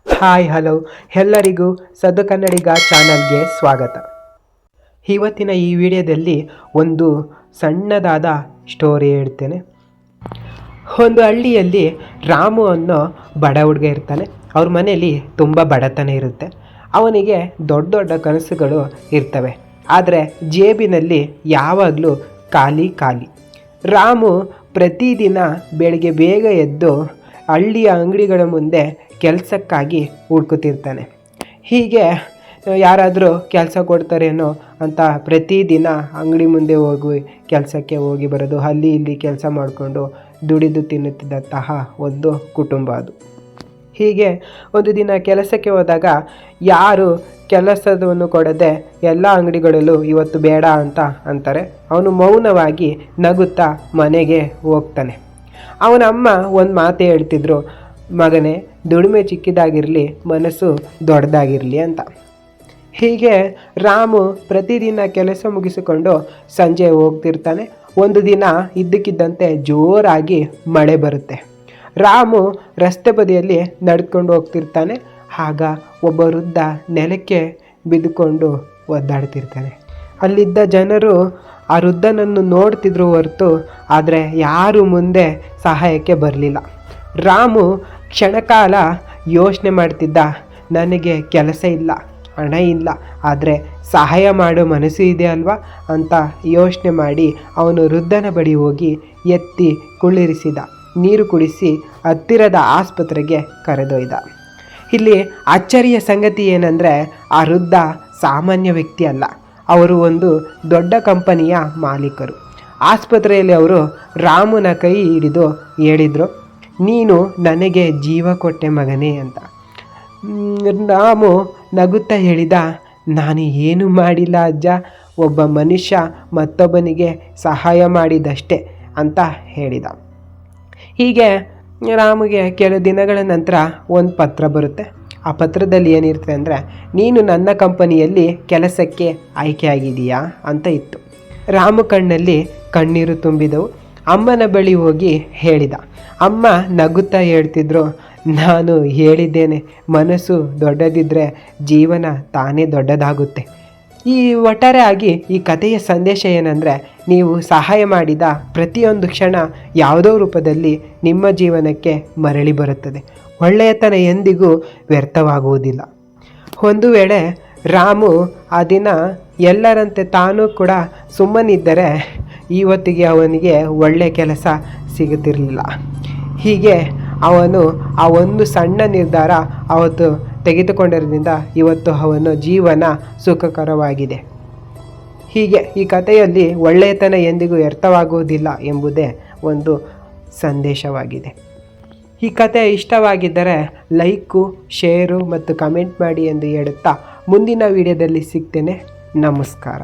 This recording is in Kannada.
ಹಾಯ್ ಹಲೋ ಎಲ್ಲರಿಗೂ ಸದ್ದು ಕನ್ನಡಿಗ ಚಾನಲ್ಗೆ ಸ್ವಾಗತ. ಇವತ್ತಿನ ಈ ವಿಡಿಯೋದಲ್ಲಿ ಒಂದು ಸಣ್ಣದಾದ ಸ್ಟೋರಿ ಹೇಳ್ತೇನೆ. ಒಂದು ಹಳ್ಳಿಯಲ್ಲಿ ರಾಮು ಅನ್ನೋ ಬಡ ಹುಡುಗ ಇರ್ತಾನೆ. ಅವ್ರ ಮನೆಯಲ್ಲಿ ತುಂಬ ಬಡತನ ಇರುತ್ತೆ. ಅವನಿಗೆ ದೊಡ್ಡ ದೊಡ್ಡ ಕನಸುಗಳು ಇರ್ತವೆ, ಆದರೆ ಜೇಬಿನಲ್ಲಿ ಯಾವಾಗಲೂ ಖಾಲಿ ಖಾಲಿ. ರಾಮು ಪ್ರತಿದಿನ ಬೆಳಗ್ಗೆ ಬೇಗ ಎದ್ದು ಹಳ್ಳಿಯ ಅಂಗಡಿಗಳ ಮುಂದೆ ಕೆಲಸಕ್ಕಾಗಿ ಹುಡ್ಕುತ್ತಿರ್ತಾನೆ. ಹೀಗೆ ಯಾರಾದರೂ ಕೆಲಸ ಕೊಡ್ತಾರೇನೋ ಅಂತ ಪ್ರತಿದಿನ ಅಂಗಡಿ ಮುಂದೆ ಹೋಗಿ ಕೆಲಸಕ್ಕೆ ಹೋಗಿ ಬರೋದು, ಅಲ್ಲಿ ಇಲ್ಲಿ ಕೆಲಸ ಮಾಡಿಕೊಂಡು ದುಡಿದು ತಿನ್ನುತ್ತಿದ್ದಂತಹ ಒಂದು ಕುಟುಂಬ ಅದು. ಹೀಗೆ ಒಂದು ದಿನ ಕೆಲಸಕ್ಕೆ ಹೋದಾಗ ಯಾರು ಕೆಲಸವನ್ನು ಕೊಡದೆ ಎಲ್ಲ ಅಂಗಡಿಗಳಲ್ಲೂ ಇವತ್ತು ಬೇಡ ಅಂತ ಅಂತಾರೆ. ಅವನು ಮೌನವಾಗಿ ನಗುತ್ತಾ ಮನೆಗೆ ಹೋಗ್ತಾನೆ. ಅವನ ಅಮ್ಮ ಒಂದು ಮಾತು ಹೇಳ್ತಿದ್ರು, ಮಗನೇ, ದುಡಿಮೆ ಚಿಕ್ಕದಾಗಿರಲಿ, ಮನಸ್ಸು ದೊಡ್ಡದಾಗಿರಲಿ ಅಂತ. ಹೀಗೆ ರಾಮು ಪ್ರತಿದಿನ ಕೆಲಸ ಮುಗಿಸಿಕೊಂಡು ಸಂಜೆ ಹೋಗ್ತಿರ್ತಾನೆ. ಒಂದು ದಿನ ಇದ್ದಕ್ಕಿದ್ದಂತೆ ಜೋರಾಗಿ ಮಳೆ ಬರುತ್ತೆ. ರಾಮು ರಸ್ತೆ ಬದಿಯಲ್ಲಿ ನಡೆದುಕೊಂಡು ಹೋಗ್ತಿರ್ತಾನೆ. ಆಗ ಒಬ್ಬ ವೃದ್ಧ ನೆಲಕ್ಕೆ ಬಿದ್ದುಕೊಂಡು ಒದ್ದಾಡ್ತಿರ್ತಾನೆ. ಅಲ್ಲಿದ್ದ ಜನರು ಆ ವೃದ್ಧನನ್ನು ನೋಡ್ತಿದ್ರು ಹೊರತು ಆದರೆ ಯಾರು ಮುಂದೆ ಸಹಾಯಕ್ಕೆ ಬರಲಿಲ್ಲ. ರಾಮು ಕ್ಷಣಕಾಲ ಯೋಚನೆ ಮಾಡ್ತಿದ್ದ, ನನಗೆ ಕೆಲಸ ಇಲ್ಲ, ಹಣ ಇಲ್ಲ, ಆದರೆ ಸಹಾಯ ಮಾಡೋ ಮನಸ್ಸು ಇದೆ ಅಲ್ವಾ ಅಂತ ಯೋಚನೆ ಮಾಡಿ ಅವನು ವೃದ್ಧನ ಬಳಿ ಹೋಗಿ ಎತ್ತಿ ಕುಳ್ಳಿರಿಸಿದ, ನೀರು ಕುಡಿಸಿ ಹತ್ತಿರದ ಆಸ್ಪತ್ರೆಗೆ ಕರೆದೊಯ್ದ. ಇಲ್ಲಿ ಅಚ್ಚರಿಯ ಸಂಗತಿ ಏನಂದರೆ, ಆ ವೃದ್ಧ ಸಾಮಾನ್ಯ ವ್ಯಕ್ತಿ ಅಲ್ಲ, ಅವರು ಒಂದು ದೊಡ್ಡ ಕಂಪನಿಯ ಮಾಲೀಕರು. ಆಸ್ಪತ್ರೆಯಲ್ಲಿ ಅವರು ರಾಮುನ ಕೈ ಹಿಡಿದು ಹೇಳಿದರು, ನೀನು ನನಗೆ ಜೀವ ಕೊಟ್ಟೆ ಮಗನೇ ಅಂತ. ರಾಮು ನಗುತ್ತಾ ಹೇಳಿದ, ನಾನು ಏನು ಮಾಡಿಲ್ಲ ಅಜ್ಜ, ಒಬ್ಬ ಮನುಷ್ಯ ಮತ್ತೊಬ್ಬನಿಗೆ ಸಹಾಯ ಮಾಡಿದಷ್ಟೇ ಅಂತ ಹೇಳಿದ. ಹೀಗೆ ರಾಮುಗೆ ಕೆಲವು ದಿನಗಳ ನಂತರ ಒಂದು ಪತ್ರ ಬರುತ್ತೆ. ಆ ಪತ್ರದಲ್ಲಿ ಏನಿರುತ್ತೆ ಅಂದರೆ, ನೀನು ನನ್ನ ಕಂಪನಿಯಲ್ಲಿ ಕೆಲಸಕ್ಕೆ ಆಯ್ಕೆಯಾಗಿದೆಯಾ ಅಂತ ಇತ್ತು. ರಾಮು ಕಣ್ಣಲ್ಲಿ ಕಣ್ಣೀರು ತುಂಬಿದವು. ಅಮ್ಮನ ಬಳಿ ಹೋಗಿ ಹೇಳಿದ. ಅಮ್ಮ ನಗುತ್ತಾ ಹೇಳ್ತಿದ್ರು, ನಾನು ಹೇಳಿದ್ದೇನೆ, ಮನಸ್ಸು ದೊಡ್ಡದಿದ್ದರೆ ಜೀವನ ತಾನೇ ದೊಡ್ಡದಾಗುತ್ತೆ. ಈ ಒಟ್ಟಾರೆಯಾಗಿ ಈ ಕಥೆಯ ಸಂದೇಶ ಏನಂದರೆ, ನೀವು ಸಹಾಯ ಮಾಡಿದ ಪ್ರತಿಯೊಂದು ಕ್ಷಣ ಯಾವುದೋ ರೂಪದಲ್ಲಿ ನಿಮ್ಮ ಜೀವನಕ್ಕೆ ಮರಳಿ ಬರುತ್ತದೆ. ಒಳ್ಳೆಯತನ ಎಂದಿಗೂ ವ್ಯರ್ಥವಾಗುವುದಿಲ್ಲ. ಒಂದು ವೇಳೆ ರಾಮು ಆ ದಿನ ಎಲ್ಲರಂತೆ ತಾನೂ ಕೂಡ ಸುಮ್ಮನಿದ್ದರೆ ಇವತ್ತಿಗೆ ಅವನಿಗೆ ಒಳ್ಳೆಯ ಕೆಲಸ ಸಿಗುತ್ತಿರಲಿಲ್ಲ. ಹೀಗೆ ಅವನು ಆ ಒಂದು ಸಣ್ಣ ನಿರ್ಧಾರ ಅವತ್ತು ತೆಗೆದುಕೊಂಡಿರೋದ್ರಿಂದ ಇವತ್ತು ಅವನ ಜೀವನ ಸುಖಕರವಾಗಿದೆ. ಹೀಗೆ ಈ ಕಥೆಯಲ್ಲಿ ಒಳ್ಳೆಯತನ ಎಂದಿಗೂ ವ್ಯರ್ಥವಾಗುವುದಿಲ್ಲ ಎಂಬುದೇ ಒಂದು ಸಂದೇಶವಾಗಿದೆ. ಈ ಕಥೆ ಇಷ್ಟವಾಗಿದ್ದರೆ ಲೈಕು, ಶೇರು ಮತ್ತು ಕಮೆಂಟ್ ಮಾಡಿ ಎಂದು ಹೇಳುತ್ತಾ ಮುಂದಿನ ವಿಡಿಯೋದಲ್ಲಿ ಸಿಗ್ತೇನೆ. ನಮಸ್ಕಾರ.